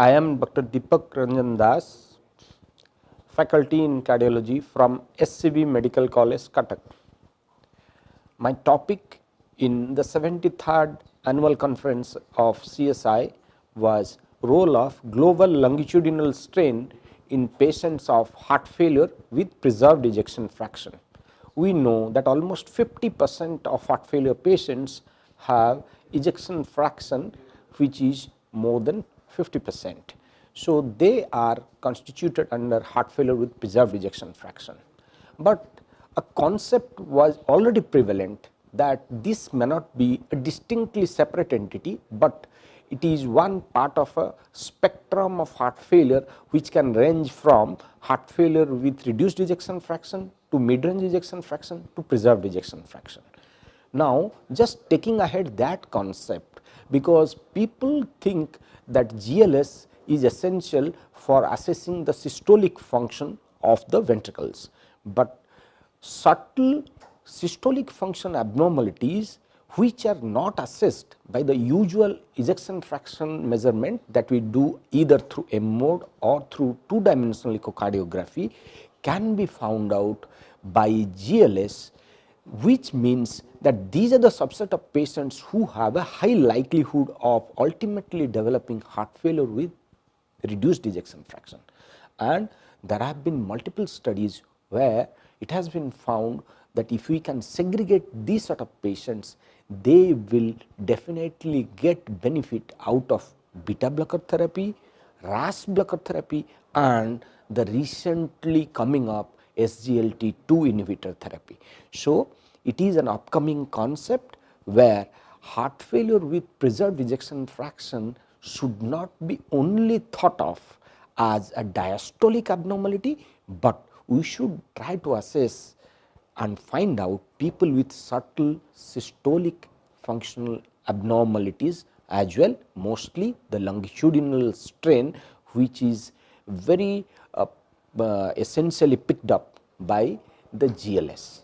I am Dr. Dipak Ranjan, faculty in cardiology from SCB Medical College, Cuttack. My topic in the 73rd annual conference of CSI was role of global longitudinal strain in patients of heart failure with preserved ejection fraction. We know that almost 50% of heart failure patients have ejection fraction which is more than 50%. So, they are constituted under heart failure with preserved ejection fraction. But a concept was already prevalent that this may not be a distinctly separate entity, but it is one part of a spectrum of heart failure which can range from heart failure with reduced ejection fraction to mid-range ejection fraction to preserved ejection fraction. Now, just taking ahead that concept, because people think that GLS is essential for assessing the systolic function of the ventricles, but subtle systolic function abnormalities which are not assessed by the usual ejection fraction measurement that we do either through M mode or through two-dimensional echocardiography can be found out by GLS, which means that these are the subset of patients who have a high likelihood of ultimately developing heart failure with reduced ejection fraction. And there have been multiple studies where it has been found that if we can segregate these sort of patients, they will definitely get benefit out of beta blocker therapy, RAS blocker therapy, and the recently coming up SGLT2 inhibitor therapy. So, it is an upcoming concept where heart failure with preserved ejection fraction should not be only thought of as a diastolic abnormality, but we should try to assess and find out people with subtle systolic functional abnormalities as well, mostly the longitudinal strain which is very essentially picked up by the GLS.